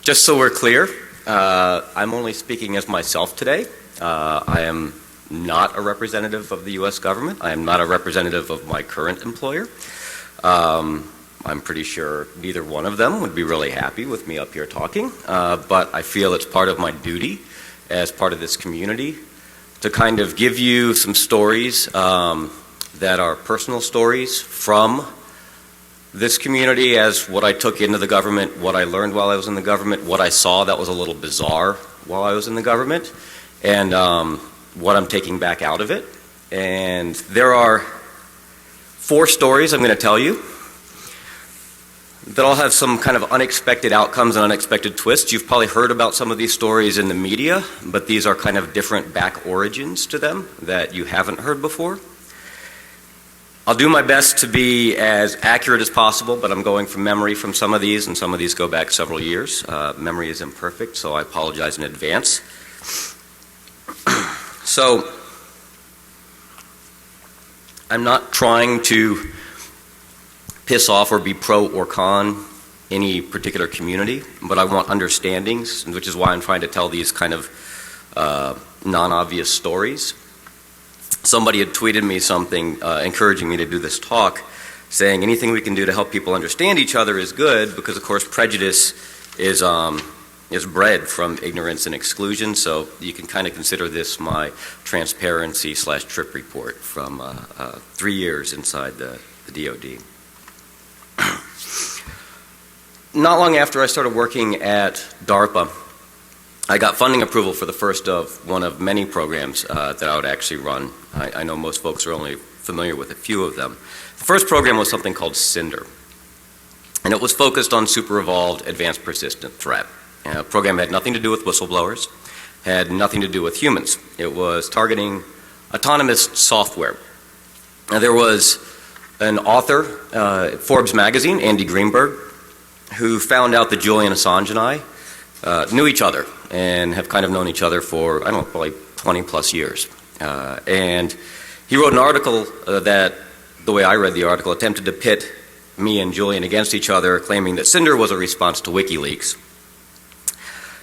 Just so we're clear, I'm only speaking as myself today. I am not a representative of the U.S. government. I am not a representative of my current employer. I'm pretty sure neither one of them would be really happy with me up here talking, but I feel it's part of my duty as part of this community to kind of give you some stories that are personal stories from this community as what I took into the government, what I learned while I was in the government, what I saw that was a little bizarre while I was in the government, and what I'm taking back out of it. And there are 4 stories I'm going to tell you that all have some kind of unexpected outcomes and unexpected twists. You've probably heard about some of these stories in the media, but these are kind of different back origins to them that you haven't heard before. I'll do my best to be as accurate as possible, but I'm going from memory from some of these, and some of these go back several years. Memory is imperfect, so I apologize in advance. So, I'm not trying to piss off or be pro or con any particular community, but I want understandings, which is why I'm trying to tell these kind of non-obvious stories. Somebody had tweeted me something encouraging me to do this talk, saying anything we can do to help people understand each other is good, because of course prejudice is bred from ignorance and exclusion. So you can kind of consider this my transparency/trip report from 3 years inside the DoD. Not long after I started working at DARPA, I got funding approval for the first of one of many programs that I would actually run. I know most folks are only familiar with a few of them. The first program was something called Cinder, and it was focused on super evolved advanced persistent threat. The program had nothing to do with whistleblowers, had nothing to do with humans. It was targeting autonomous software. Now, there was an author at Forbes magazine, Andy Greenberg, who found out that Julian Assange and I knew each other and have kind of known each other for, I don't know, probably 20 plus years. And he wrote an article that, the way I read the article, attempted to pit me and Julian against each other, claiming that Cinder was a response to Wikileaks.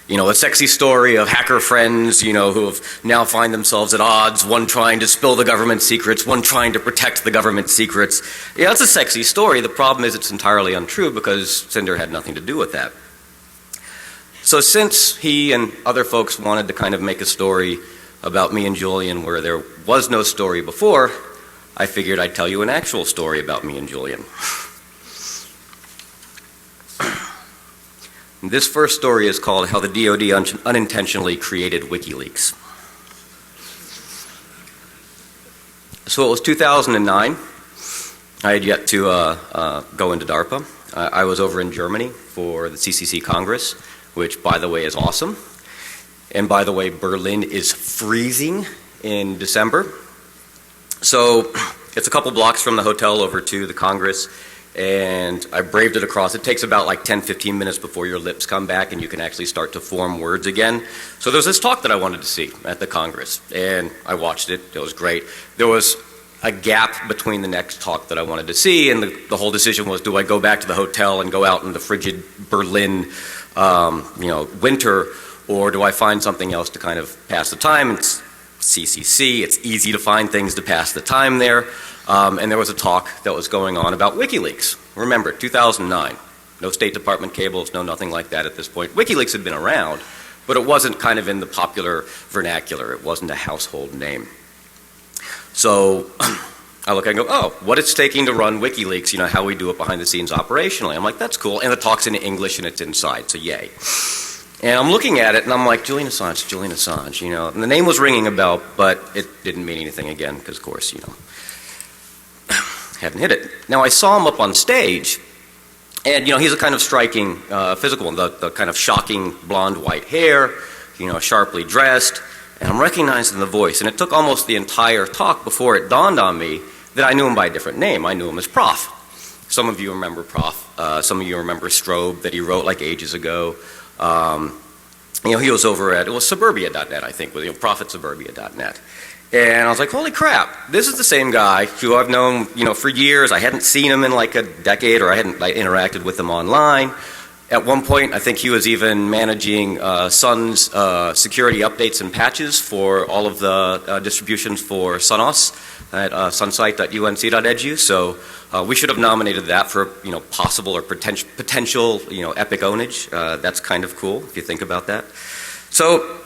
You know, a sexy story of hacker friends, you know, who have now find themselves at odds, one trying to spill the government secrets, one trying to protect the government secrets. Yeah, it's a sexy story. The problem is it's entirely untrue, because Cinder had nothing to do with that. So since he and other folks wanted to kind of make a story about me and Julian where there was no story before, I figured I'd tell you an actual story about me and Julian. This first story is called How the DoD Unintentionally Created Wikileaks. So it was 2009. I had yet to go into DARPA. I was over in Germany for the CCC Congress, which, by the way, is awesome. And by the way, Berlin is freezing in December. So it's a couple blocks from the hotel over to the Congress, and I braved it across. It takes about like 10-15 minutes before your lips come back and you can actually start to form words again. So there's this talk that I wanted to see at the Congress, and I watched it. It was great. There was a gap between the next talk that I wanted to see, and the whole decision was, do I go back to the hotel and go out in the frigid Berlin winter, or do I find something else to kind of pass the time? It's CCC, it's easy to find things to pass the time there. And there was a talk that was going on about WikiLeaks. Remember, 2009, no State Department cables, no nothing like that at this point. WikiLeaks had been around, but it wasn't kind of in the popular vernacular. It wasn't a household name. So I look and go, oh, what it's taking to run WikiLeaks, you know, how we do it behind the scenes operationally. I'm like, that's cool. And the talk's in English and it's inside, so yay. And I'm looking at it and I'm like, Julian Assange, you know. And the name was ringing a bell, but it didn't mean anything again, because of course, you know, hadn't hit it. Now I saw him up on stage, and you know, he's a kind of striking physical one, the kind of shocking blonde white hair, you know, sharply dressed, and I'm recognizing the voice. And it took almost the entire talk before it dawned on me that I knew him by a different name. I knew him as Prof. Some of you remember Prof. Some of you remember Strobe that he wrote like ages ago. You know, he was over at, it was suburbia.net, I think, with, you know, Prof at suburbia.net. And I was like, holy crap, this is the same guy who I've known, you know, for years. I hadn't seen him in like a decade, or I hadn't interacted with him online. At one point, I think he was even managing Sun's security updates and patches for all of the distributions for Sunos at sunsite.unc.edu. So we should have nominated that for possible or potential epic ownage. That's kind of cool if you think about that. So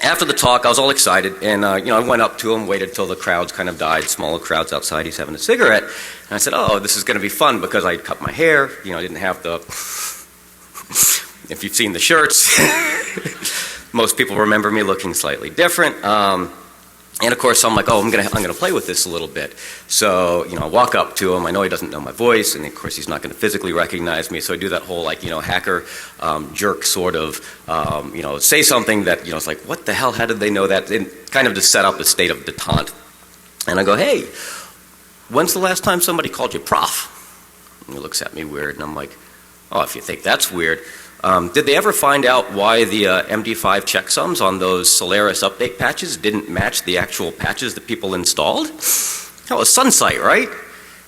after the talk, I was all excited, and I went up to him, waited till the crowds kind of died, smaller crowds outside. He's having a cigarette, and I said, "Oh, this is going to be fun," because I cut my hair. I didn't have the. If you've seen the shirts, most people remember me looking slightly different. And of course, I'm like, "Oh, I'm gonna play with this a little bit." So I walk up to him. I know he doesn't know my voice, and of course, he's not going to physically recognize me. So I do that whole hacker jerk sort of say something that it's like, what the hell? How did they know that? And kind of to set up a state of detente. And I go, "Hey, when's the last time somebody called you prof?" And he looks at me weird, and I'm like, "Oh, if you think that's weird." Did they ever find out why the MD5 checksums on those Solaris update patches didn't match the actual patches that people installed? That was Sunsight, right?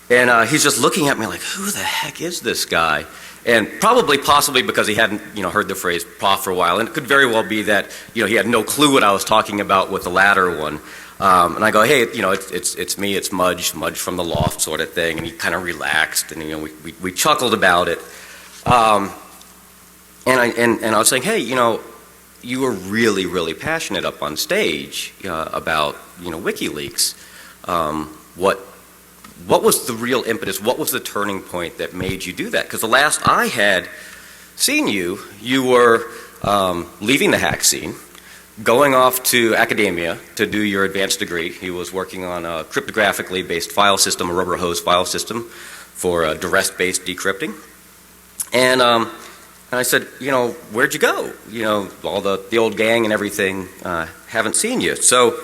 And he's just looking at me like, who the heck is this guy? And possibly because he hadn't heard the phrase prof for a while. And it could very well be that he had no clue what I was talking about with the latter one. And I go, "Hey, it's me, it's Mudge from the loft sort of thing." And he kind of relaxed, and we chuckled about it. And I was saying, "Hey, you were really, really passionate up on stage about Wikileaks. What was the real impetus? What was the turning point that made you do that? Because the last I had seen you were leaving the hack scene, going off to academia to do your advanced degree. He was working on a cryptographically based file system, a rubber hose file system for duress-based decrypting, and I said, "Where'd you go? All the old gang and everything, haven't seen you." So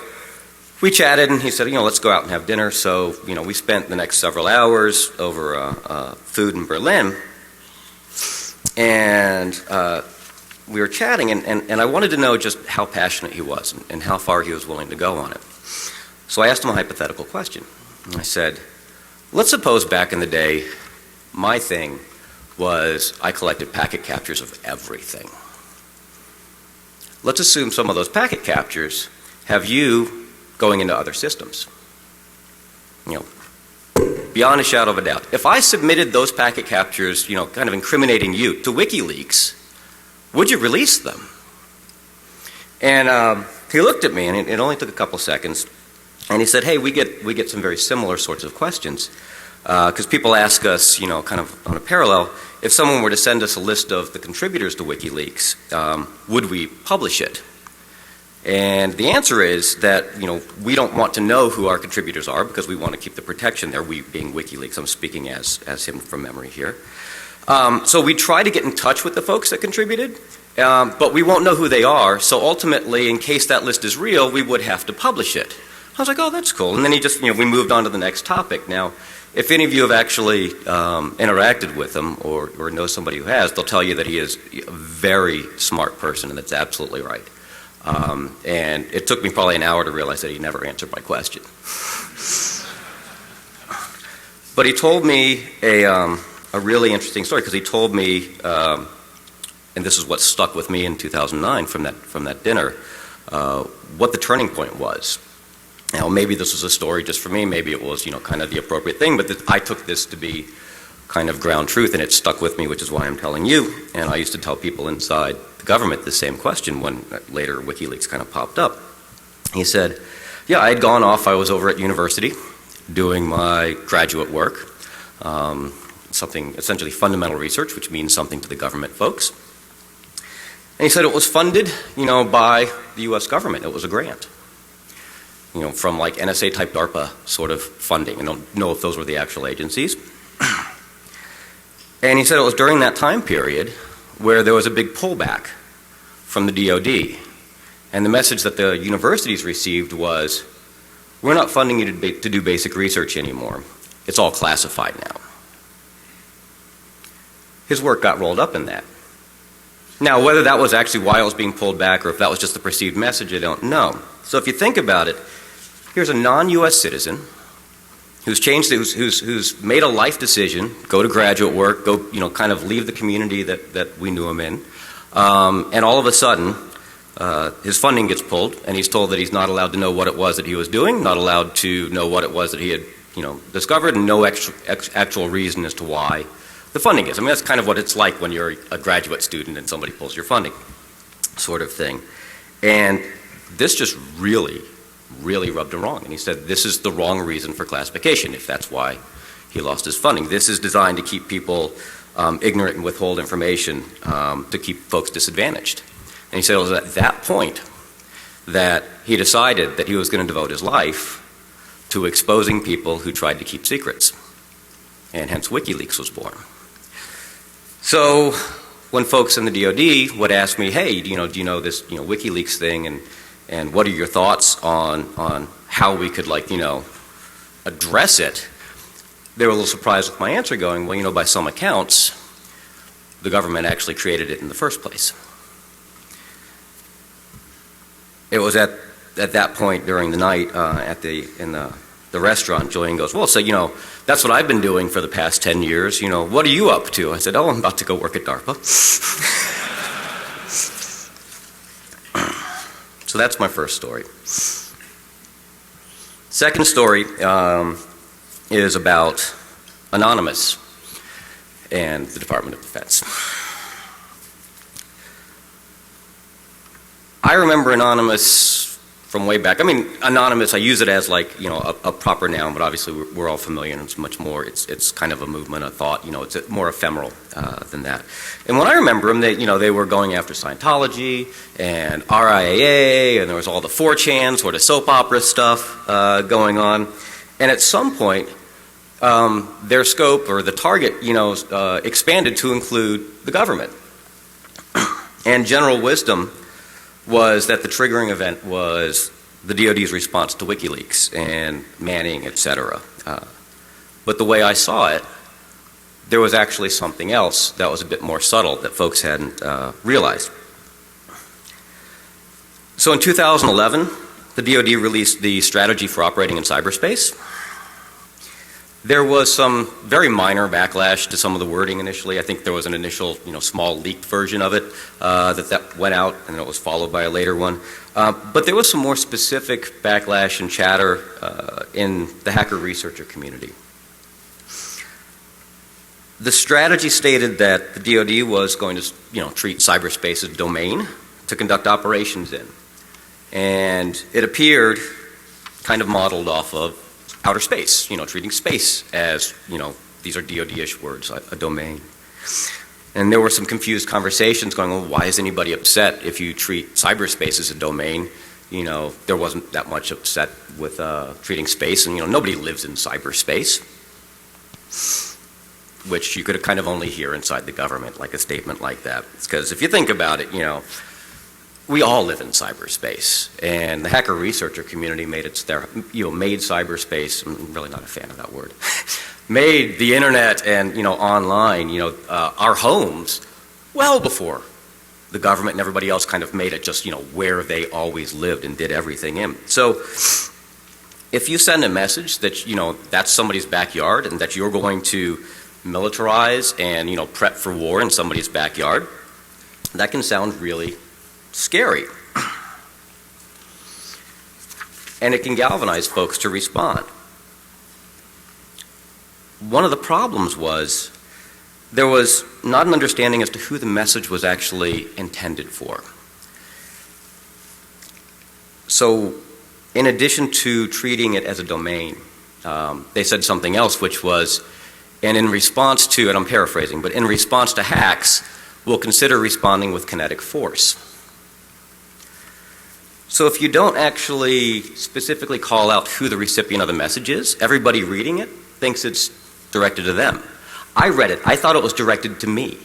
we chatted, and he said, "Let's go out and have dinner." So, we spent the next several hours over food in Berlin, and we were chatting, and I wanted to know just how passionate he was and how far he was willing to go on it. So I asked him a hypothetical question. And I said, "Let's suppose back in the day, my thing was I collected packet captures of everything. Let's assume some of those packet captures have you going into other systems. Beyond a shadow of a doubt. If I submitted those packet captures, kind of incriminating you to Wikileaks, would you release them?" And he looked at me, and it only took a couple seconds, and he said, "Hey, we get some very similar sorts of questions. Because people ask us, kind of on a parallel, if someone were to send us a list of the contributors to Wikileaks, would we publish it?" And the answer is that, we don't want to know who our contributors are because we want to keep the protection there, we being Wikileaks. I'm speaking as him from memory here. So we try to get in touch with the folks that contributed, but we won't know who they are. So ultimately, in case that list is real, we would have to publish it. I was like, "Oh, that's cool." And then he just, we moved on to the next topic. Now, if any of you have actually interacted with him or know somebody who has, they'll tell you that he is a very smart person, and that's absolutely right. And it took me probably an hour to realize that he never answered my question. But he told me a really interesting story, because he told me, and this is what stuck with me in 2009 from that dinner, what the turning point was. Now, maybe this was a story just for me, maybe it was, kind of the appropriate thing, but I took this to be kind of ground truth, and it stuck with me, which is why I'm telling you. And I used to tell people inside the government the same question when later Wikileaks kind of popped up. He said, "Yeah, I had gone off, I was over at university doing my graduate work, something essentially fundamental research, which means something to the government folks. And he said it was funded, by the U.S. government. It was a grant. From like NSA type DARPA sort of funding. I don't know if those were the actual agencies. And he said it was during that time period where there was a big pullback from the DoD. And the message that the universities received was, we're not funding you to do basic research anymore. It's all classified now. His work got rolled up in that. Now, whether that was actually why it was being pulled back or if that was just the perceived message, I don't know. So if you think about it, here's a non-U.S. citizen who's made a life decision, go to graduate work, go, kind of leave the community that we knew him in, and all of a sudden, his funding gets pulled, and he's told that he's not allowed to know what it was that he was doing, not allowed to know what it was that he had, discovered, and no actual reason as to why the funding is. I mean, that's kind of what it's like when you're a graduate student and somebody pulls your funding, sort of thing. And this just really rubbed him wrong. And he said, this is the wrong reason for classification, if that's why he lost his funding. This is designed to keep people ignorant and withhold information to keep folks disadvantaged. And he said it was at that point that he decided that he was going to devote his life to exposing people who tried to keep secrets. And hence WikiLeaks was born. So when folks in the DoD would ask me, hey, do you know this WikiLeaks thing, and what are your thoughts on how we could address it, they were a little surprised with my answer, going, well, by some accounts, the government actually created it in the first place. It was at that point during the night in the restaurant, Julian goes, well, so, that's what I've been doing for the past 10 years. What are you up to? I said, oh, I'm about to go work at DARPA. So that's my first story. Second story is about Anonymous and the Department of Defense. I remember Anonymous from way back. I mean, Anonymous, I use it as a proper noun, but obviously we're all familiar, and it's much more, it's kind of a movement, a thought, it's more ephemeral than that. And when I remember them, they were going after Scientology and RIAA, and there was all the 4chan sort of soap opera stuff going on. And at some point, their scope or the target, expanded to include the government. And general wisdom was that the triggering event was the DoD's response to WikiLeaks and Manning, etc. But the way I saw it, there was actually something else that was a bit more subtle that folks hadn't realized. So in 2011, the DoD released the Strategy for Operating in Cyberspace. There was some very minor backlash to some of the wording initially. I think there was an initial, small leaked version of it that went out, and it was followed by a later one. But there was some more specific backlash and chatter in the hacker researcher community. The strategy stated that the DoD was going to, treat cyberspace as a domain to conduct operations in, and it appeared kind of modeled off of outer space, treating space as, these are DoD-ish words, a domain. And there were some confused conversations going on, why is anybody upset if you treat cyberspace as a domain? There wasn't that much upset with treating space, and, nobody lives in cyberspace, which you could kind of only hear inside the government, like a statement like that. Because if you think about it, we all live in cyberspace, and the hacker researcher community made made cyberspace. I'm really not a fan of that word. Made the internet and online, our homes, well before the government and everybody else kind of made it just where they always lived and did everything in. So if you send a message that that's somebody's backyard and that you're going to militarize and prep for war in somebody's backyard, that can sound really scary. And it can galvanize folks to respond. One of the problems was there was not an understanding as to who the message was actually intended for. So in addition to treating it as a domain, they said something else, which was, and in response to, and I'm paraphrasing, but in response to hacks, we'll consider responding with kinetic force. So if you don't actually specifically call out who the recipient of the message is, everybody reading it thinks it's directed to them. I read it. I thought it was directed to me.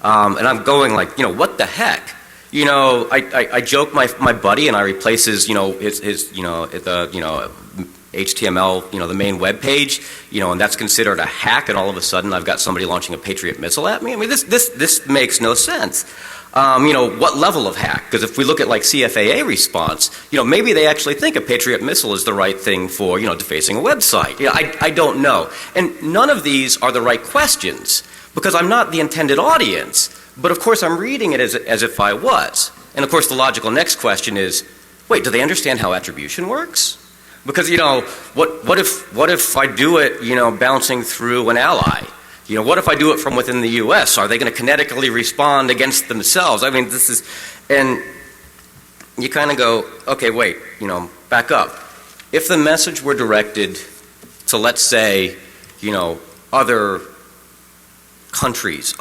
And I'm going like, what the heck? I joke my buddy and I replace his HTML, the main web page, and that's considered a hack, and all of a sudden I've got somebody launching a Patriot missile at me. I mean, this makes no sense. What level of hack? Because if we look at like CFAA response, maybe they actually think a Patriot missile is the right thing for, defacing a website. I don't know. And none of these are the right questions because I'm not the intended audience. But of course I'm reading it as if I was. And of course the logical next question is, wait, do they understand how attribution works? Because, what if I do it, bouncing through an ally? What if I do it from within the U.S.? Are they going to kinetically respond against themselves? I mean, and you kind of go, okay, wait, back up. If the message were directed to, let's say, other countries,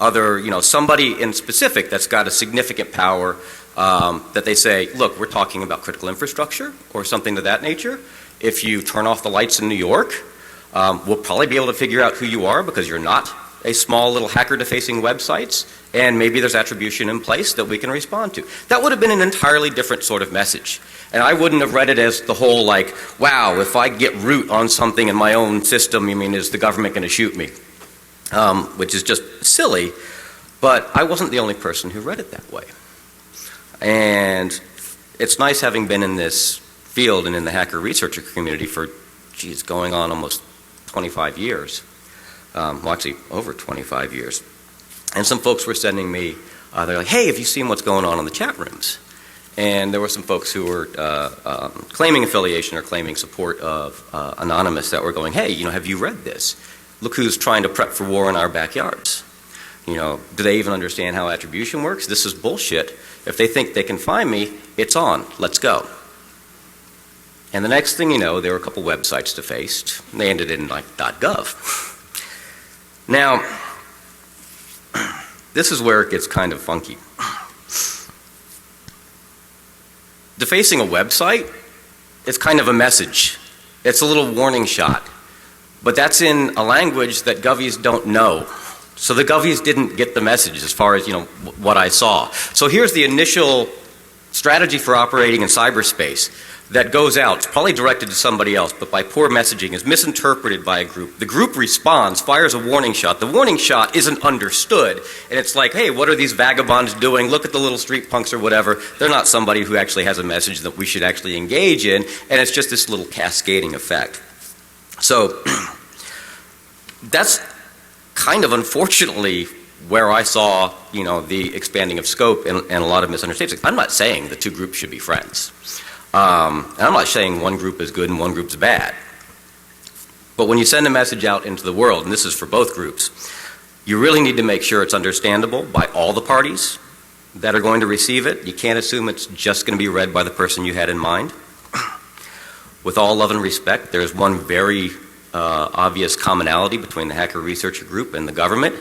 somebody in specific that's got a significant power, that they say, look, we're talking about critical infrastructure or something of that nature. If you turn off the lights in New York, we'll probably be able to figure out who you are because you're not a small little hacker defacing websites, and maybe there's attribution in place that we can respond to. That would have been an entirely different sort of message. And I wouldn't have read it as the whole like, wow, if I get root on something in my own system, is the government going to shoot me? Which is just silly, but I wasn't the only person who read it that way. And it's nice having been in this field and in the hacker researcher community for, going on almost 25 years. Actually, over 25 years. And some folks were sending me, they're like, hey, have you seen what's going on in the chat rooms? And there were some folks who were claiming affiliation or claiming support of Anonymous that were going, hey, have you read this? Look who's trying to prep for war in our backyards. Do they even understand how attribution works? This is bullshit. If they think they can find me, it's on. Let's go. And the next thing you know, there were a couple websites defaced. They ended in like .gov. Now, this is where it gets kind of funky. Defacing a website, it's kind of a message. It's a little warning shot. But that's in a language that govies don't know. So the govies didn't get the message as far as, what I saw. So here's the initial strategy for operating in cyberspace that goes out. It's probably directed to somebody else, but by poor messaging is misinterpreted by a group. The group responds, fires a warning shot. The warning shot isn't understood. And it's like, hey, what are these vagabonds doing? Look at the little street punks or whatever. They're not somebody who actually has a message that we should actually engage in. And it's just this little cascading effect. So that's kind of unfortunately where I saw, the expanding of scope and a lot of misunderstandings. I'm not saying the two groups should be friends. And I'm not saying one group is good and one group's bad. But when you send a message out into the world, and this is for both groups, you really need to make sure it's understandable by all the parties that are going to receive it. You can't assume it's just going to be read by the person you had in mind. With all love and respect, there's one very obvious commonality between the hacker researcher group and the government,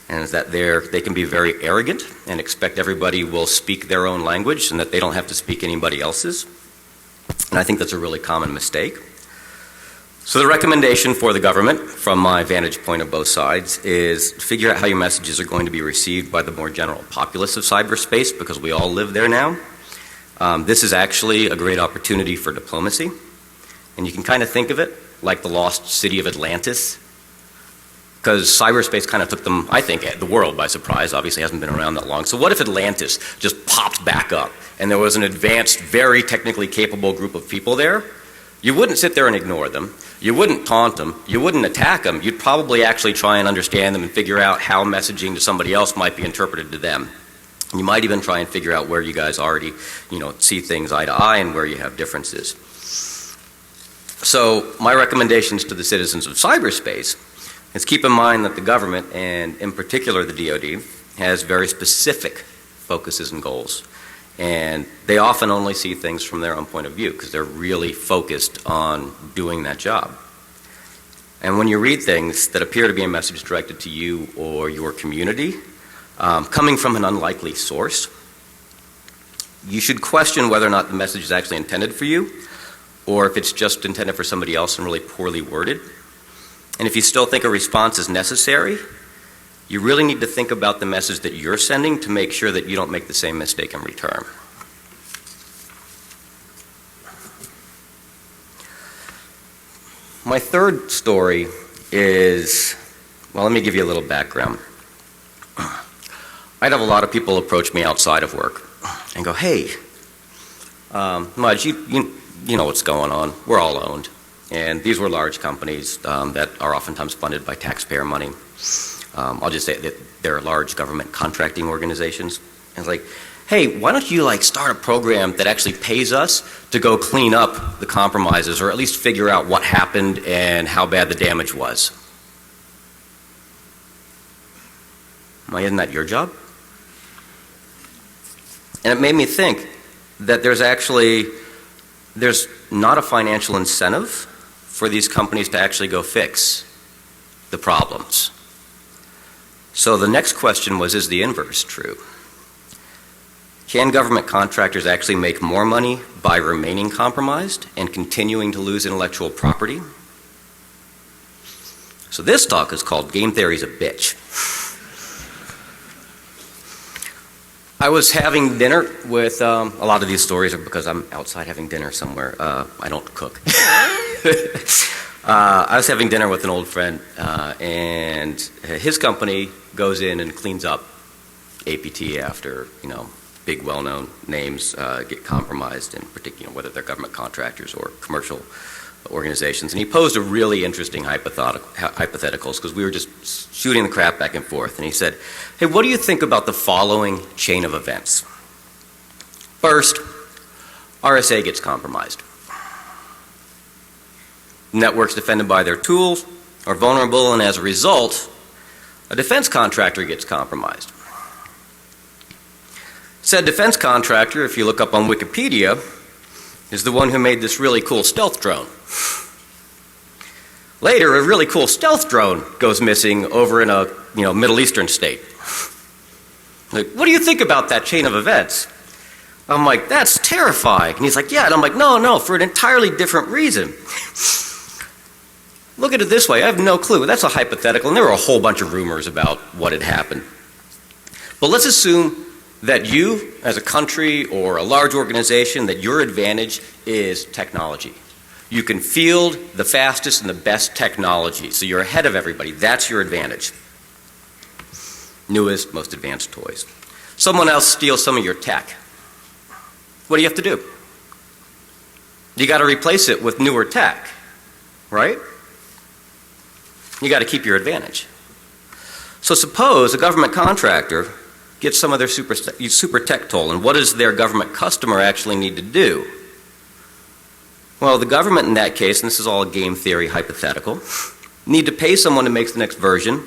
and is that they can be very arrogant and expect everybody will speak their own language and that they don't have to speak anybody else's. And I think that's a really common mistake. So the recommendation for the government, from my vantage point of both sides, is figure out how your messages are going to be received by the more general populace of cyberspace, because we all live there now. This is actually a great opportunity for diplomacy. And you can kind of think of it like the lost city of Atlantis, because cyberspace kind of took them, I think, the world by surprise. Obviously hasn't been around that long. So what if Atlantis just popped back up and there was an advanced, very technically capable group of people there? You wouldn't sit there and ignore them. You wouldn't taunt them. You wouldn't attack them. You'd probably actually try and understand them and figure out how messaging to somebody else might be interpreted to them. You might even try and figure out where you guys already, see things eye to eye and where you have differences. So my recommendations to the citizens of cyberspace is keep in mind that the government, and in particular the DoD, has very specific focuses and goals. And they often only see things from their own point of view because they're really focused on doing that job. And when you read things that appear to be a message directed to you or your community, coming from an unlikely source, you should question whether or not the message is actually intended for you, or if it's just intended for somebody else and really poorly worded. And if you still think a response is necessary, you really need to think about the message that you're sending to make sure that you don't make the same mistake in return. My third story is, well, let me give you a little background. I'd have a lot of people approach me outside of work and go, hey, Mudge, you know what's going on. We're all owned. And these were large companies that are oftentimes funded by taxpayer money. I'll just say that they're large government contracting organizations. And it's like, hey, why don't you start a program that actually pays us to go clean up the compromises, or at least figure out what happened and how bad the damage was? Why isn't that your job? And it made me think that there's not a financial incentive for these companies to actually go fix the problems. So the next question was, is the inverse true? Can government contractors actually make more money by remaining compromised and continuing to lose intellectual property? So this talk is called Game Theory's a Bitch. I was having dinner with, a lot of these stories are because I'm outside having dinner somewhere. I don't cook. I was having dinner with an old friend, and his company goes in and cleans up APT after, big well-known names get compromised, in particular, whether they're government contractors or commercial organizations. And he posed a really interesting hypotheticals, because we were just shooting the crap back and forth. And he said, hey, what do you think about the following chain of events? First, RSA gets compromised. Networks defended by their tools are vulnerable, and as a result, a defense contractor gets compromised. Said defense contractor, if you look up on Wikipedia, is the one who made this really cool stealth drone. Later, a really cool stealth drone goes missing over in a Middle Eastern state. Like, what do you think about that chain of events? I'm like, that's terrifying. And he's like, yeah. And I'm like, no, for an entirely different reason. Look at it this way. I have no clue. That's a hypothetical, and there were a whole bunch of rumors about what had happened. But let's assume that you, as a country or a large organization, that your advantage is technology. You can field the fastest and the best technology, so you're ahead of everybody. That's your advantage. Newest, most advanced toys. Someone else steals some of your tech. What do you have to do? You got to replace it with newer tech, right? You got to keep your advantage. So suppose a government contractor gets some of their super tech toll, and what does their government customer actually need to do? Well, the government in that case, and this is all a game theory hypothetical, need to pay someone to make the next version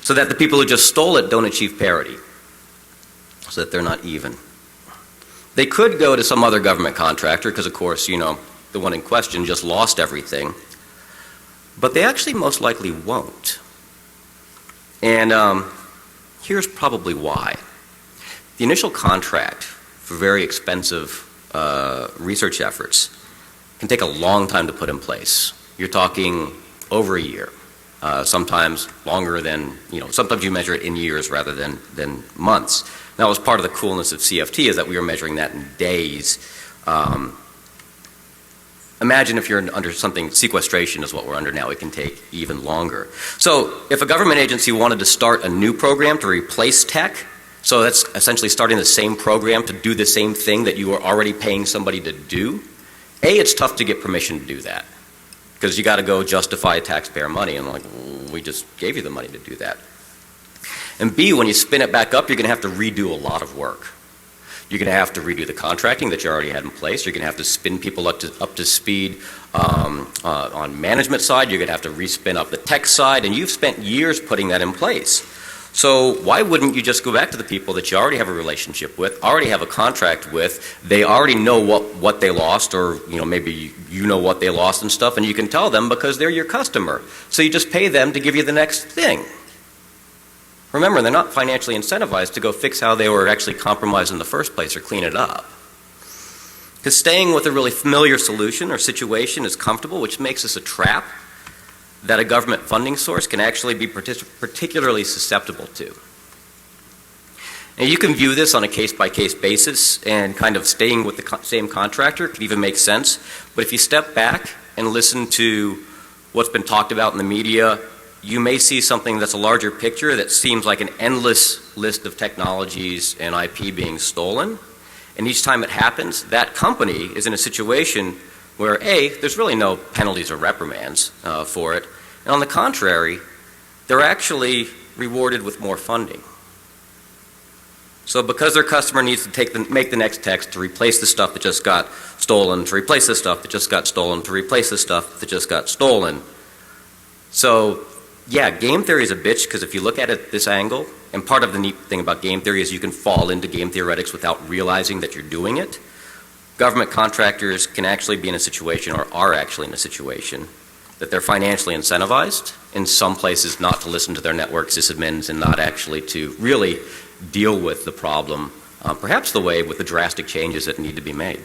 so that the people who just stole it don't achieve parity, so that they're not even. They could go to some other government contractor because, of course, the one in question just lost everything, but they actually most likely won't. And here's probably why. The initial contract for very expensive research efforts can take a long time to put in place. You're talking over a year, sometimes longer than, sometimes you measure it in years rather than months. That was part of the coolness of CFT, is that we were measuring that in days. Imagine if you're under something, sequestration is what we're under now, it can take even longer. So if a government agency wanted to start a new program to replace tech, so that's essentially starting the same program to do the same thing that you were already paying somebody to do, A, it's tough to get permission to do that, because you got to go justify taxpayer money, and we just gave you the money to do that. And B, when you spin it back up, you're going to have to redo a lot of work. You're going to have to redo the contracting that you already had in place. You're going to have to spin people up to speed on management side. You're going to have to respin up the tech side, and you've spent years putting that in place. So why wouldn't you just go back to the people that you already have a relationship with, already have a contract with? They already know what they lost, or maybe you know what they lost and stuff, and you can tell them because they're your customer. So you just pay them to give you the next thing. Remember, they're not financially incentivized to go fix how they were actually compromised in the first place or clean it up. Because staying with a really familiar solution or situation is comfortable, which makes this a trap that a government funding source can actually be particularly susceptible to. And you can view this on a case-by-case basis, and kind of staying with the same contractor could even make sense. But if you step back and listen to what's been talked about in the media, you may see something that's a larger picture that seems like an endless list of technologies and IP being stolen. And each time it happens, that company is in a situation where, A, there's really no penalties or reprimands for it. And on the contrary, they're actually rewarded with more funding. So because their customer needs to make the next text to replace the stuff that just got stolen, to replace the stuff that just got stolen, to replace the stuff that just got stolen. So yeah, game theory is a bitch because if you look at it this angle, and part of the neat thing about game theory is you can fall into game theoretics without realizing that you're doing it. Government contractors can actually be in a situation, or are actually in a situation, that they're financially incentivized in some places not to listen to their network sysadmins and not actually to really deal with the problem, perhaps the way with the drastic changes that need to be made.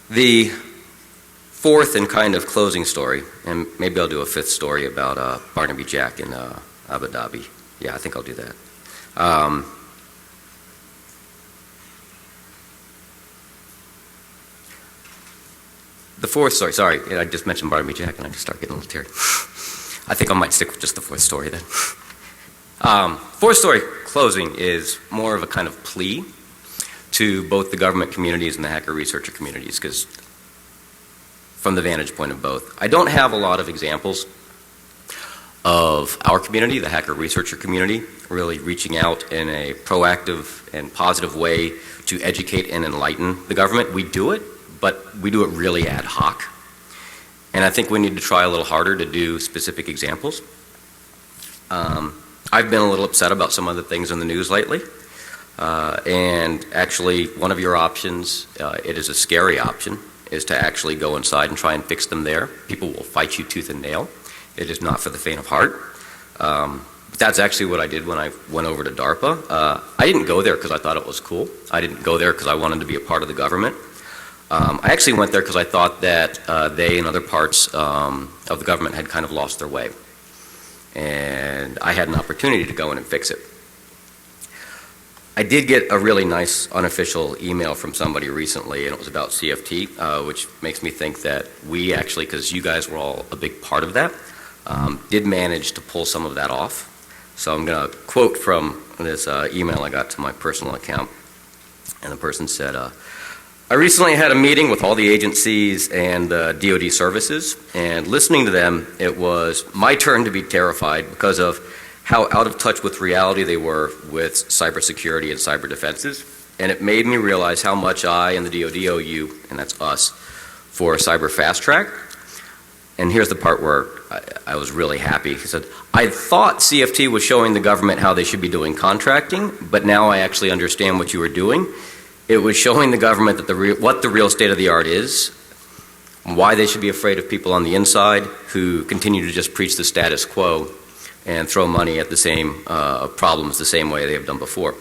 The fourth and kind of closing story, and maybe I'll do a fifth story about Barnaby Jack in Abu Dhabi. Yeah, I think I'll do that. The fourth story, sorry, I just mentioned Barnaby Jack and I just start getting a little teary. I think I might stick with just the fourth story then. Fourth story closing is more of a kind of plea to both the government communities and the hacker researcher communities, because from the vantage point of both, I don't have a lot of examples of our community, the hacker researcher community, really reaching out in a proactive and positive way to educate and enlighten the government. We do it, but we do it really ad hoc. And I think we need to try a little harder to do specific examples. I've been a little upset about some of the things in the news lately. And actually, one of your options, it is a scary option, is to actually go inside and try and fix them there. People will fight you tooth and nail. It is not for the faint of heart. But that's actually what I did when I went over to DARPA. I didn't go there because I thought it was cool. I didn't go there because I wanted to be a part of the government. I actually went there because I thought that they and other parts of the government had kind of lost their way. And I had an opportunity to go in and fix it. I did get a really nice unofficial email from somebody recently, and it was about CFT, which makes me think that we actually, because you guys were all a big part of that, did manage to pull some of that off. So I'm going to quote from this email I got to my personal account. And the person said, I recently had a meeting with all the agencies and DoD services, and listening to them, it was my turn to be terrified because of how out of touch with reality they were with cybersecurity and cyber defenses. And it made me realize how much I and the DoD owe you, and that's us, for a cyber fast track. And here's the part where I was really happy. He said, I thought CFT was showing the government how they should be doing contracting, but now I actually understand what you were doing. It was showing the government that what the real state of the art is, why they should be afraid of people on the inside who continue to just preach the status quo and throw money at the same problems the same way they have done before.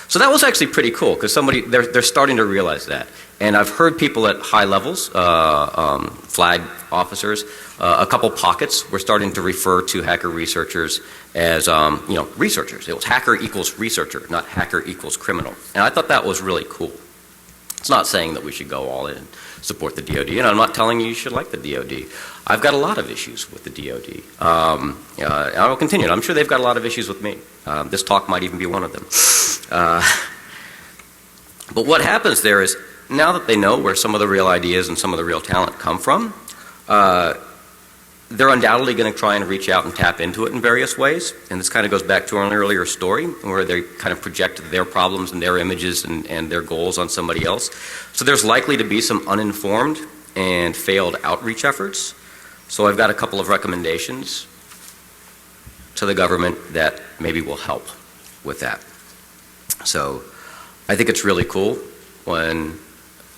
So that was actually pretty cool because they're starting to realize that. And I've heard people at high levels, flag officers, a couple pockets were starting to refer to hacker researchers as researchers. It was hacker equals researcher, not hacker equals criminal. And I thought that was really cool. It's not saying that we should go all in and support the DoD, and I'm not telling you should like the DoD. I've got a lot of issues with the DoD. I will continue. I'm sure they've got a lot of issues with me. This talk might even be one of them. But what happens there is, now that they know where some of the real ideas and some of the real talent come from, they're undoubtedly going to try and reach out and tap into it in various ways. And this kind of goes back to an earlier story where they kind of project their problems and their images and their goals on somebody else. So there's likely to be some uninformed and failed outreach efforts. So I've got a couple of recommendations to the government that maybe will help with that. So I think it's really cool when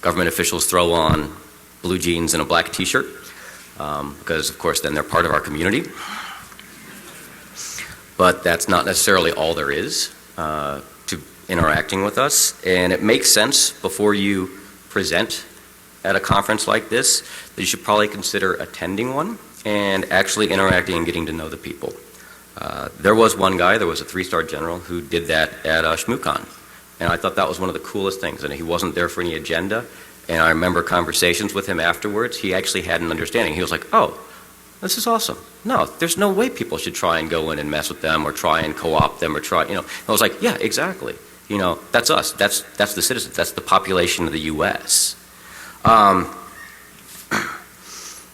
government officials throw on blue jeans and a black t-shirt. Because, of course, then they're part of our community. But that's not necessarily all there is to interacting with us. And it makes sense before you present at a conference like this that you should probably consider attending one and actually interacting and getting to know the people. There was one guy, there was a 3-star general who did that at ShmooCon. And I thought that was one of the coolest things. And he wasn't there for any agenda. And I remember conversations with him afterwards. He actually had an understanding. He was like, oh, this is awesome. No, there's no way people should try and go in and mess with them or try and co-opt them or try, you know. I was like, yeah, exactly. You know, that's us. That's the citizens. That's the population of the U.S.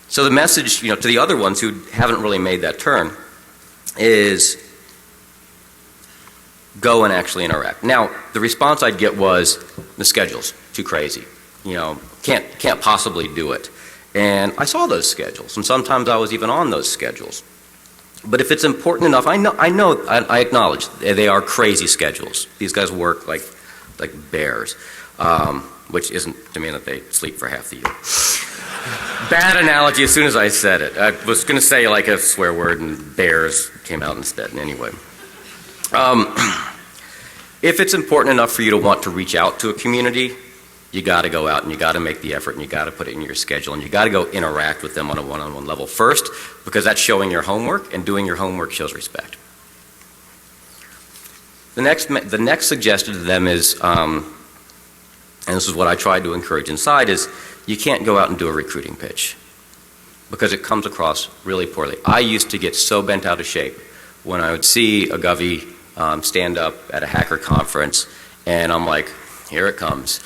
So the message, you know, to the other ones who haven't really made that turn is go and actually interact. Now, the response I'd get was the schedule's too crazy. You know, can't possibly do it. And I saw those schedules, and sometimes I was even on those schedules. But if it's important enough, I acknowledge they are crazy schedules. These guys work like bears, which isn't to mean that they sleep for half the year. Bad analogy as soon as I said it. I was going to say like a swear word, and bears came out instead. And anyway. If it's important enough for you to want to reach out to a community, you got to go out and you got to make the effort and you got to put it in your schedule and you got to go interact with them on a one-on-one level first, because that's showing your homework, and doing your homework shows respect. The next suggestion to them is, and this is what I tried to encourage inside, is you can't go out and do a recruiting pitch because it comes across really poorly. I used to get so bent out of shape when I would see a govie stand up at a hacker conference, and I'm like, here it comes.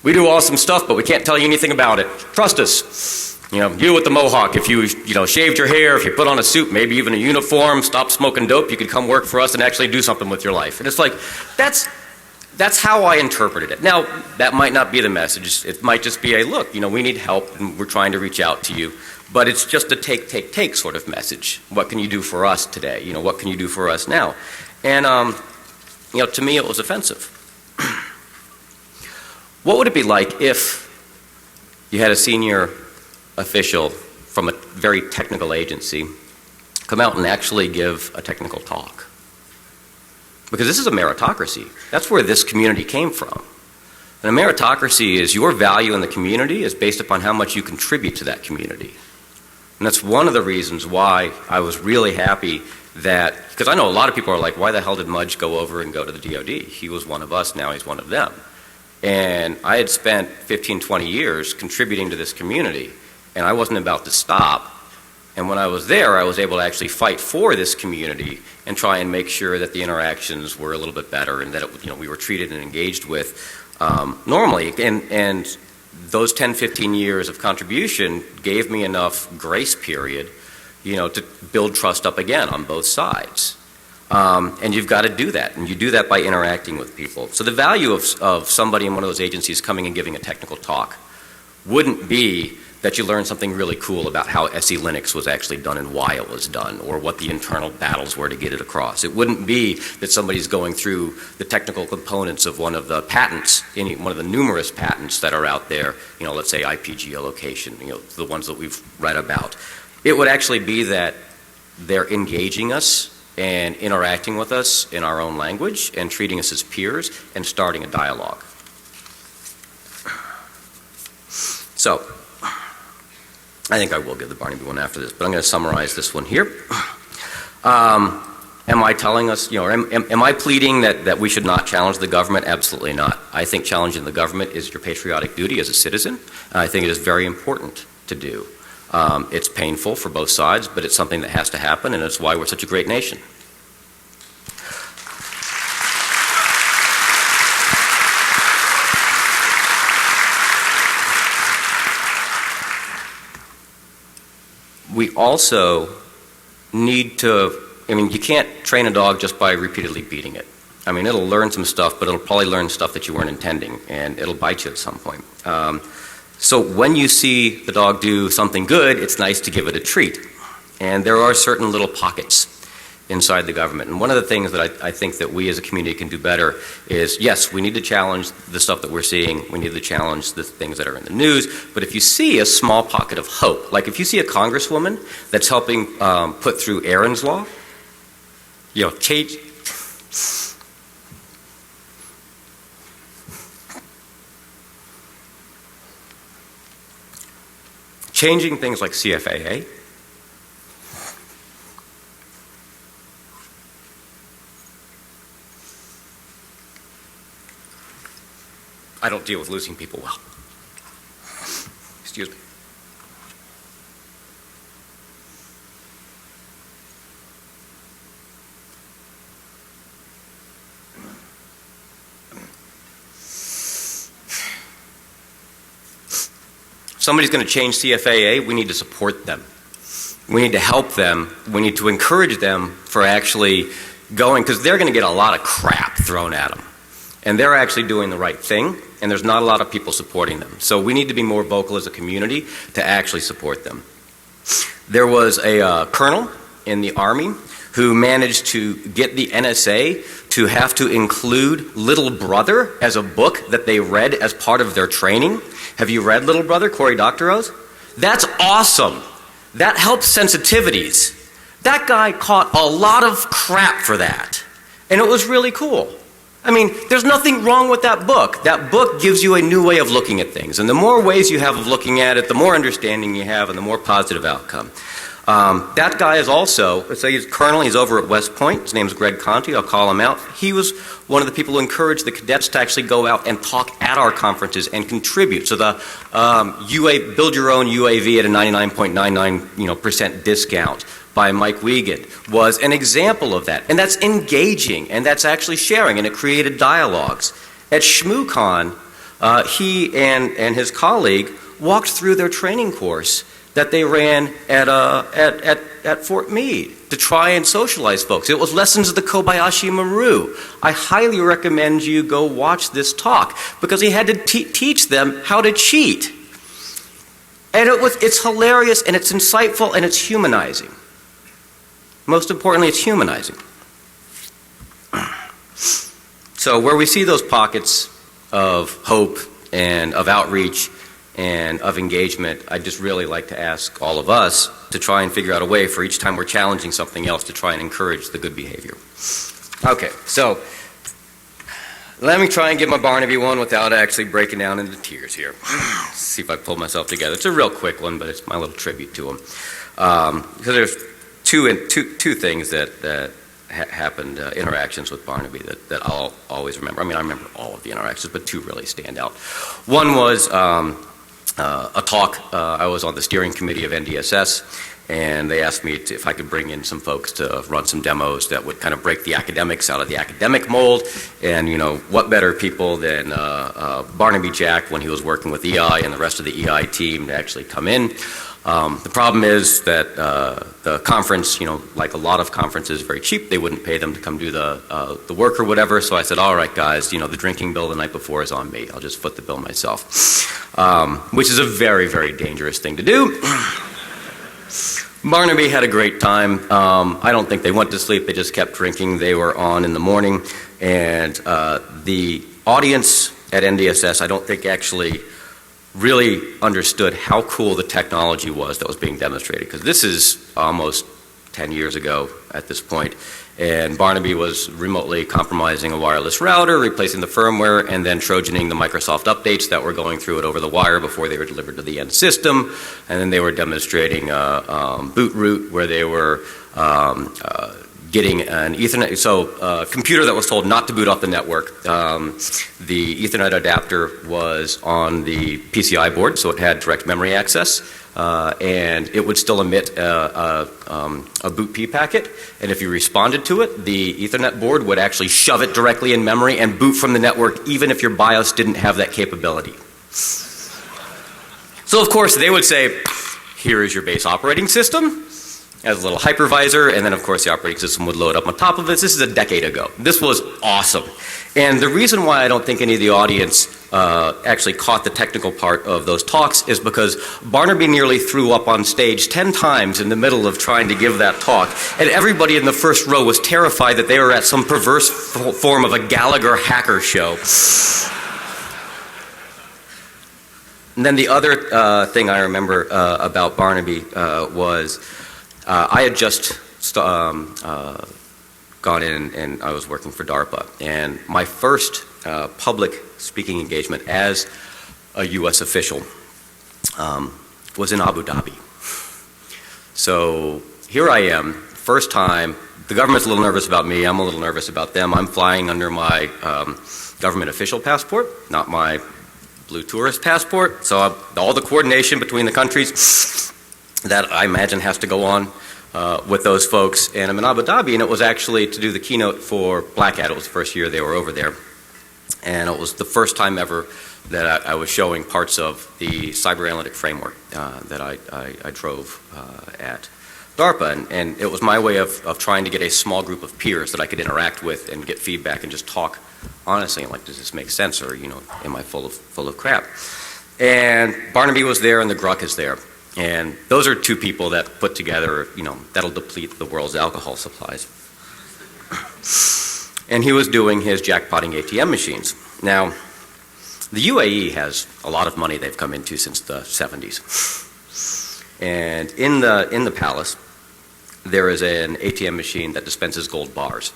We do awesome stuff, but we can't tell you anything about it. Trust us. You know, you with the mohawk, if you shaved your hair, if you put on a suit, maybe even a uniform, stop smoking dope, you could come work for us and actually do something with your life. And it's like, that's how I interpreted it. Now, that might not be the message. It might just be a, look, you know, we need help and we're trying to reach out to you. But it's just a take sort of message. What can you do for us today? You know, what can you do for us now? And, you know, to me it was offensive. What would it be like if you had a senior official from a very technical agency come out and actually give a technical talk? Because this is a meritocracy. That's where this community came from. And a meritocracy is your value in the community is based upon how much you contribute to that community. And that's one of the reasons why I was really happy that, because I know a lot of people are like, why the hell did Mudge go over and go to the DOD? He was one of us, now he's one of them. And I had spent 15, 20 years contributing to this community, and I wasn't about to stop. And when I was there, I was able to actually fight for this community and try and make sure that the interactions were a little bit better and that it, you know, we were treated and engaged with normally. And those 10, 15 years of contribution gave me enough grace period, you know, to build trust up again on both sides. And you've got to do that, and you do that by interacting with people. So the value of somebody in one of those agencies coming and giving a technical talk wouldn't be that you learn something really cool about how SE Linux was actually done and why it was done, or what the internal battles were to get it across. It wouldn't be that somebody's going through the technical components of one of the patents, one of the numerous patents that are out there, you know, let's say IP geolocation, you know, the ones that we've read about. It would actually be that they're engaging us and interacting with us in our own language and treating us as peers and starting a dialogue. So, I think I will give the Barnaby one after this, but I'm going to summarize this one here. Am I telling us, you know, am I pleading that we should not challenge the government? Absolutely not. I think challenging the government is your patriotic duty as a citizen. I think it is very important to do. It's painful for both sides, but it's something that has to happen, and it's why we're such a great nation. We also need to, I mean, you can't train a dog just by repeatedly beating it. I mean, it'll learn some stuff, but it'll probably learn stuff that you weren't intending, and it'll bite you at some point. So when you see the dog do something good, it's nice to give it a treat. And there are certain little pockets inside the government. And one of the things that I think that we as a community can do better is, yes, we need to challenge the stuff that we're seeing. We need to challenge the things that are in the news. But if you see a small pocket of hope, like if you see a congresswoman that's helping put through Aaron's Law, you know, changing things like CFAA, I don't deal with losing people well. Excuse me. If somebody's going to change CFAA, we need to support them. We need to help them. We need to encourage them for actually going, because they're going to get a lot of crap thrown at them. And they're actually doing the right thing, and there's not a lot of people supporting them. So we need to be more vocal as a community to actually support them. There was a colonel in the Army who managed to get the NSA to have to include Little Brother as a book that they read as part of their training. Have you read Little Brother, Cory Doctorow's? That's awesome. That helps sensitivities. That guy caught a lot of crap for that. And it was really cool. I mean, there's nothing wrong with that book. That book gives you a new way of looking at things. And the more ways you have of looking at it, the more understanding you have and the more positive outcome. That guy is also, so he's colonel, he's over at West Point. His name is Greg Conti. I'll call him out. He was one of the people who encouraged the cadets to actually go out and talk at our conferences and contribute. So the build your own UAV at a 99.99% discount by Mike Wiegand was an example of that. And that's engaging, and that's actually sharing, and it created dialogues. At ShmooCon, he and his colleague walked through their training course that they ran at Fort Meade to try and socialize folks. It was Lessons of the Kobayashi Maru. I highly recommend you go watch this talk because he had to teach them how to cheat. And it's hilarious and it's insightful and it's humanizing. Most importantly, it's humanizing. So where we see those pockets of hope and of outreach and of engagement, I'd just really like to ask all of us to try and figure out a way for each time we're challenging something else to try and encourage the good behavior. Okay, so let me try and get my Barnaby one without actually breaking down into tears here. See if I pull myself together. It's a real quick one, but it's my little tribute to him. Because there's two things that happened, interactions with Barnaby that I'll always remember. I mean, I remember all of the interactions, but two really stand out. One was a talk. I was on the steering committee of NDSS, and they asked me if I could bring in some folks to run some demos that would kind of break the academics out of the academic mold. And, you know, what better people than Barnaby Jack when he was working with EI and the rest of the EI team to actually come in. The problem is that the conference, you know, like a lot of conferences, is very cheap. They wouldn't pay them to come do the work or whatever. So I said, all right, guys, you know, the drinking bill the night before is on me. I'll just foot the bill myself, which is a very, very dangerous thing to do. Barnaby had a great time. I don't think they went to sleep. They just kept drinking. They were on in the morning. And the audience at NDSS, I don't think actually really understood how cool the technology was that was being demonstrated, because this is almost 10 years ago at this point, and Barnaby was remotely compromising a wireless router, replacing the firmware, and then trojaning the Microsoft updates that were going through it over the wire before they were delivered to the end system, and then they were demonstrating boot root where they were getting an Ethernet, so a computer that was told not to boot off the network. The Ethernet adapter was on the PCI board, so it had direct memory access, and it would still emit a boot P packet, and if you responded to it, the Ethernet board would actually shove it directly in memory and boot from the network, even if your BIOS didn't have that capability. So of course they would say, here is your base operating system, as a little hypervisor, and then of course the operating system would load up on top of it. This is a decade ago. This was awesome. And the reason why I don't think any of the audience actually caught the technical part of those talks is because Barnaby nearly threw up on stage 10 times in the middle of trying to give that talk, and everybody in the first row was terrified that they were at some perverse form of a Gallagher hacker show. And then the other thing I remember about Barnaby was I had just gone in and I was working for DARPA, and my first public speaking engagement as a U.S. official was in Abu Dhabi. So here I am, first time the government's a little nervous about me. I'm a little nervous about them. I'm flying under my government official passport, not my blue tourist passport. So all the coordination between the countries that I imagine has to go on with those folks. And I'm in Abu Dhabi, and it was actually to do the keynote for Black Hat. It was the first year they were over there. And it was the first time ever that I was showing parts of the cyber analytic framework that I drove at DARPA. And it was my way of trying to get a small group of peers that I could interact with and get feedback and just talk honestly, like, does this make sense, or, am I full of crap? And Barnaby was there and the Gruck is there. And those are two people that put together, that'll deplete the world's alcohol supplies. And he was doing his jackpotting ATM machines. Now, the UAE has a lot of money they've come into since the 70s. And in the palace, there is an ATM machine that dispenses gold bars.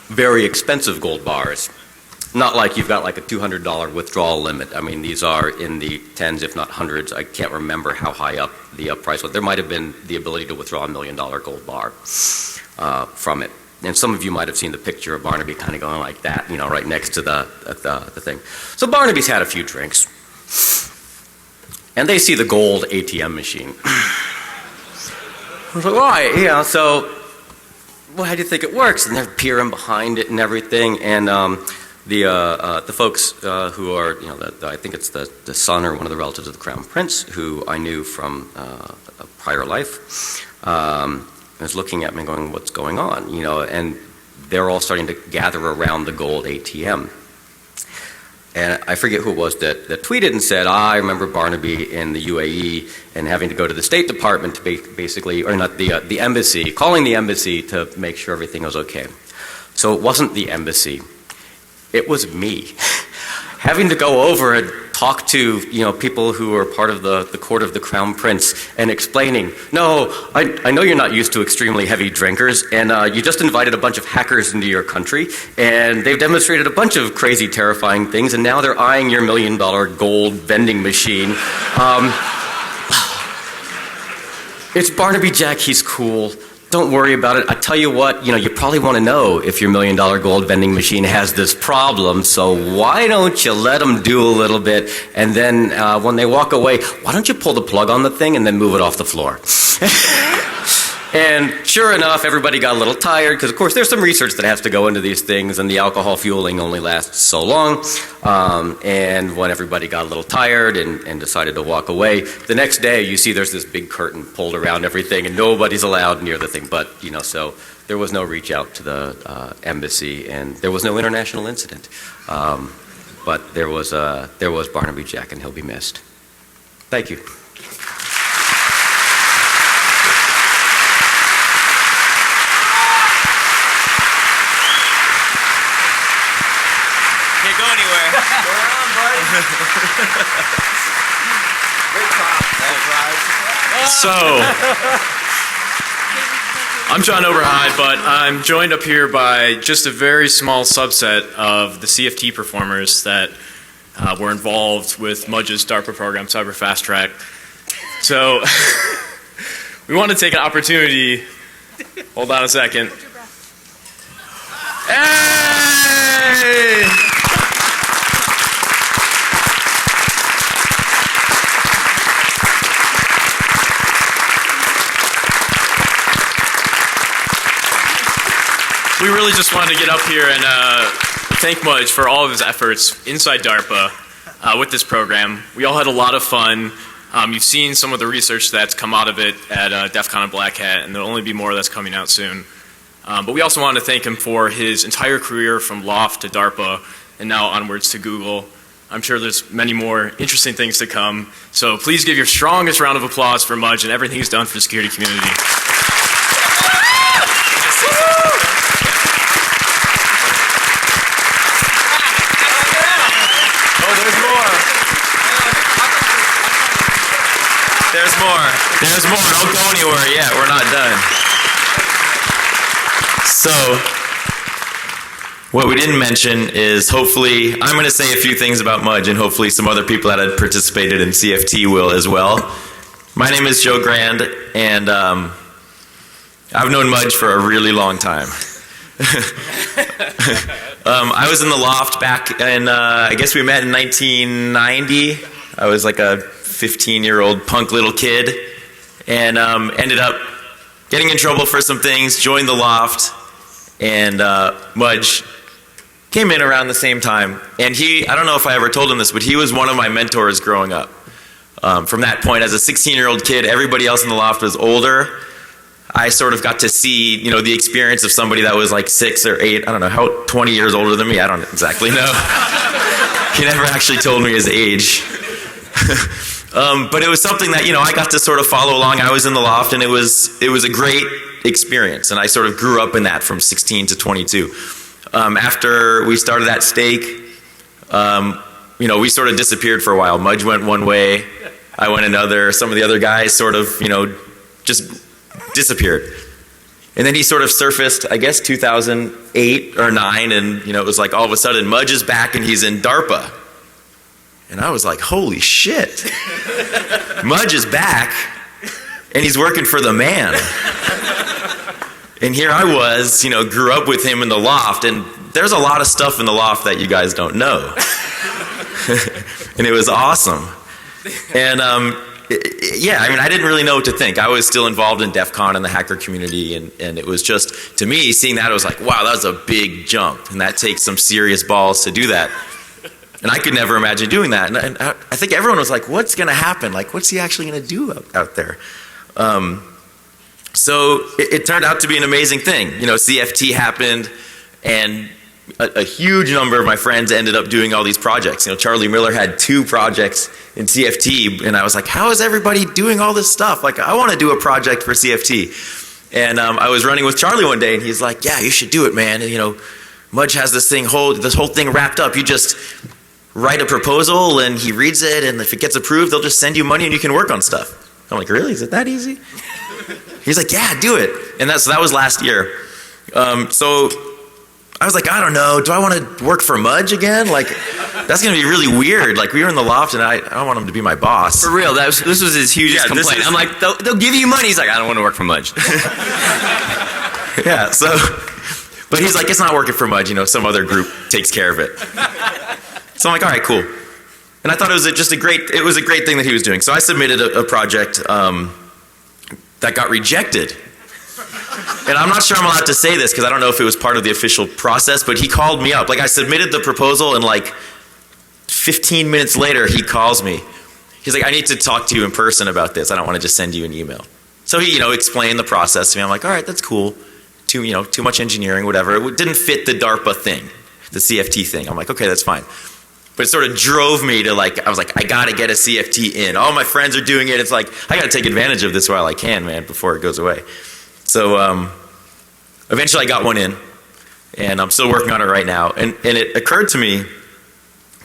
Very expensive gold bars. Not like you've got like a $200 withdrawal limit. I mean, these are in the tens, if not hundreds. I can't remember how high up the price was. There might have been the ability to withdraw $1 million gold bar from it. And some of you might have seen the picture of Barnaby kind of going like that, right next to the thing. So Barnaby's had a few drinks. And they see the gold ATM machine. I was like, why? So, well, how do you think it works? And they're peering behind it and everything. And the folks who are, I think it's the son or one of the relatives of the Crown Prince, who I knew from a prior life, was looking at me and going, what's going on? And they're all starting to gather around the gold ATM. And I forget who it was that tweeted and said, I remember Barnaby in the UAE and having to go to the State Department to basically, or not the embassy, calling the embassy to make sure everything was okay. So it wasn't the embassy. It was me having to go over and talk to people who are part of the court of the Crown Prince and explaining, no, I know you're not used to extremely heavy drinkers, and you just invited a bunch of hackers into your country, and they've demonstrated a bunch of crazy, terrifying things, and now they're eyeing your $1 million gold vending machine. It's Barnaby Jack, he's cool. Don't worry about it. I tell you what, you probably want to know if your $1 million gold vending machine has this problem, so why don't you let them do a little bit, and then when they walk away, why don't you pull the plug on the thing and then move it off the floor? And sure enough, everybody got a little tired, because of course there's some research that has to go into these things, and the alcohol fueling only lasts so long. And when everybody got a little tired and decided to walk away, the next day you see there's this big curtain pulled around everything, and nobody's allowed near the thing. But so there was no reach out to the embassy, and there was no international incident. But there was Barnaby Jack, and he'll be missed. Thank you. So, I'm John Oberheide, but I'm joined up here by just a very small subset of the CFT performers that were involved with Mudge's DARPA program, Cyber Fast Track. So, we want to take an opportunity. Hold on a second. Hey! We really just wanted to get up here and thank Mudge for all of his efforts inside DARPA with this program. We all had a lot of fun. You've seen some of the research that's come out of it at DEF CON and Black Hat, and there'll only be more that's coming out soon. But we also wanted to thank him for his entire career from Loft to DARPA and now onwards to Google. I'm sure there's many more interesting things to come. So please give your strongest round of applause for Mudge and everything he's done for the security community. There's more. Don't go anywhere yet. We're not done. So, what we didn't mention is hopefully, I'm going to say a few things about Mudge, and hopefully some other people that had participated in CFT will as well. My name is Joe Grand, and I've known Mudge for a really long time. I was in the loft back in, I guess we met in 1990. I was like a 15-year-old punk little kid, and ended up getting in trouble for some things, joined the loft, and Mudge came in around the same time. And I don't know if I ever told him this, but he was one of my mentors growing up. From that point, as a 16-year-old kid, everybody else in the loft was older. I sort of got to see, the experience of somebody that was like 6 or 8, I don't know, how 20 years older than me, I don't exactly know. He never actually told me his age. But it was something that, I got to sort of follow along. I was in the loft, and it was a great experience, and I sort of grew up in that from 16 to 22. After we started that stake, we sort of disappeared for a while. Mudge went one way, I went another. Some of the other guys sort of, just disappeared. And then he sort of surfaced, I guess, 2008 or 9, and, it was like all of a sudden, Mudge is back and he's in DARPA. And I was like, holy shit. Mudge is back, and he's working for the man. And here I was, grew up with him in the loft, and there's a lot of stuff in the loft that you guys don't know. And it was awesome. And I didn't really know what to think. I was still involved in DEF CON and the hacker community, and it was just, to me, seeing that, it was like, wow, that was a big jump, and that takes some serious balls to do that. And I could never imagine doing that. And I think everyone was like, what's going to happen? Like, what's he actually going to do out there? So it turned out to be an amazing thing. CFT happened, and a huge number of my friends ended up doing all these projects. Charlie Miller had 2 projects in CFT, and I was like, how is everybody doing all this stuff? Like, I want to do a project for CFT. And I was running with Charlie one day, and he's like, yeah, you should do it, man. And, Mudge has this whole thing wrapped up. You just write a proposal, and he reads it, and if it gets approved, they'll just send you money, and you can work on stuff. I'm like, really? Is it that easy? He's like, yeah, do it. And so that was last year. So I was like, I don't know. Do I want to work for Mudge again? Like, that's going to be really weird. Like, we were in the loft, and I don't want him to be my boss. For real, this was his hugest complaint. I'm like, they'll give you money. He's like, I don't want to work for Mudge. Yeah, so, but he's like, it's not working for Mudge. Some other group takes care of it. So I'm like, all right, cool. And I thought it was a great thing that he was doing. So I submitted a project that got rejected. And I'm not sure I'm allowed to say this because I don't know if it was part of the official process, but he called me up. Like, I submitted the proposal, and like 15 minutes later, he calls me. He's like, I need to talk to you in person about this. I don't want to just send you an email. So he, explained the process to me. I'm like, all right, that's cool. Too much engineering, whatever. It didn't fit the DARPA thing, the CFT thing. I'm like, okay, that's fine. But it sort of drove me to I was like, I got to get a CFT in. All my friends are doing it. It's like, I got to take advantage of this while I can, man, before it goes away. So eventually I got one in, and I'm still working on it right now. And it occurred to me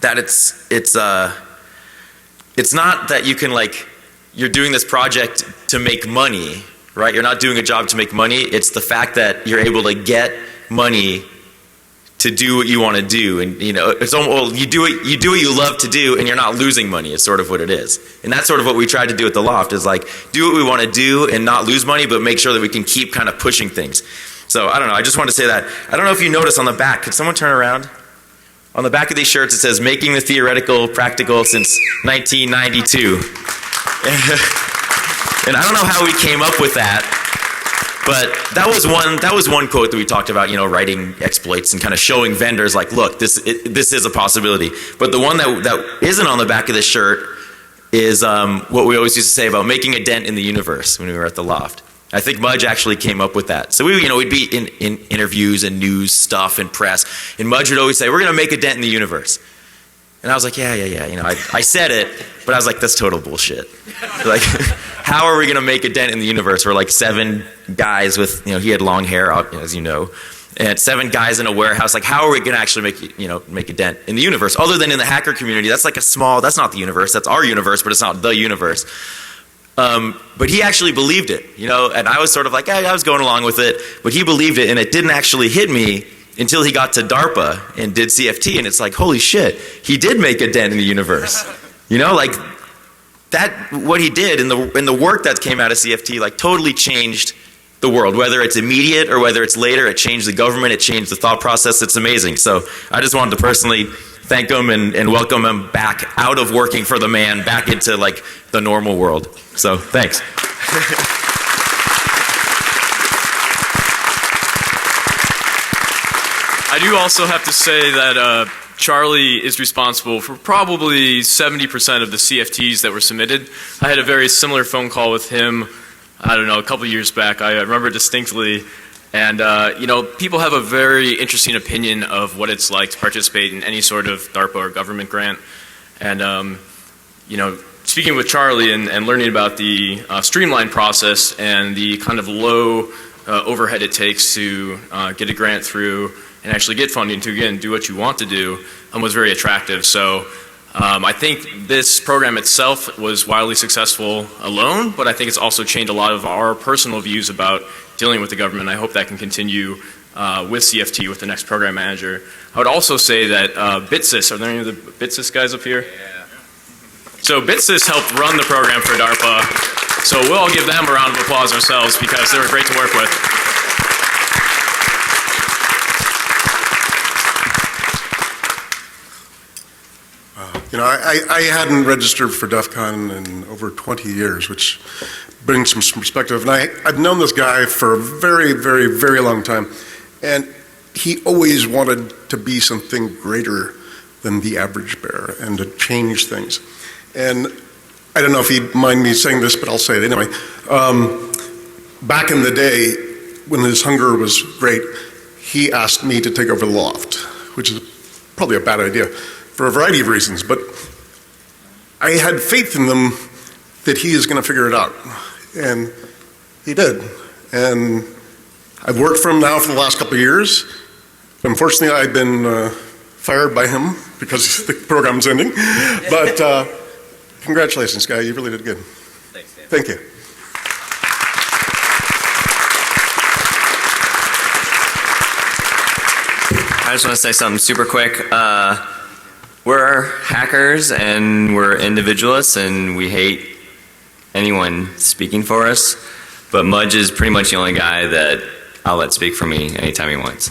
that it's not that you can you're doing this project to make money, right? You're not doing a job to make money. It's the fact that you're able to get money to do what you want to do, and it's almost, you do what you love to do, and you're not losing money. Is sort of what it is, and that's sort of what we tried to do at the loft. Is do what we want to do and not lose money, but make sure that we can keep kind of pushing things. So I don't know. I just want to say that. I don't know if you notice on the back. Could someone turn around? On the back of these shirts, it says "Making the Theoretical Practical Since 1992," and I don't know how we came up with that. But that was one quote that we talked about, writing exploits and kind of showing vendors look, this is a possibility. But the one that isn't on the back of this shirt is what we always used to say about making a dent in the universe when we were at the loft. I think Mudge actually came up with that. So we'd be in interviews and news stuff and press, and Mudge would always say, we're going to make a dent in the universe. And I was like, yeah. I said it, but I was like, that's total bullshit. How are we going to make a dent in the universe? We're 7 guys with, he had long hair, as you know, and 7 guys in a warehouse. How are we going to actually make a dent in the universe? Other than in the hacker community, that's that's not the universe. That's our universe, but it's not the universe. But he actually believed it, and I was sort of I was going along with it, but he believed it, and it didn't actually hit me until he got to DARPA and did CFT, and it's holy shit, he did make a dent in the universe. That, what he did and the work that came out of CFT, totally changed the world, whether it's immediate or whether it's later. It changed the government, it changed the thought process. It's amazing. So I just wanted to personally thank him and welcome him back out of working for the man, back into like the normal world. So thanks. I do also have to say that Charlie is responsible for probably 70% of the CFTs that were submitted. I had a very similar phone call with him, I don't know, a couple years back. I remember distinctly. And, you know, people have a very interesting opinion of what it's like to participate in any sort of DARPA or government grant. And, you know, speaking with Charlie and learning about the streamlined process and the kind of low overhead it takes to get a grant through and actually get funding to, again, do what you want to do, was very attractive. So I think this program itself was wildly successful alone, but I think it's also changed a lot of our personal views about dealing with the government. I hope that can continue with CFT, with the next program manager. I would also say that BitSys, are there any of the BitSys guys up here? Yeah. So BitSys helped run the program for DARPA, so we'll all give them a round of applause ourselves because they were great to work with. You know, I hadn't registered for DEF CON in over 20 years, which brings some perspective. And I've known this guy for a very, very, very long time. And he always wanted to be something greater than the average bear and to change things. And I don't know if he'd mind me saying this, but I'll say it anyway. Back in the day, when his hunger was great, he asked me to take over the loft, which is probably a bad idea, for a variety of reasons, but I had faith in them that he is going to figure it out, and he did. And I've worked for him now for the last couple of years. Unfortunately, I've been fired by him because the program's ending, but congratulations, guy, you really did good. Thanks, Dan. Thank you. I just want to say something super quick. We're hackers and we're individualists and we hate anyone speaking for us, but Mudge is pretty much the only guy that I'll let speak for me anytime he wants.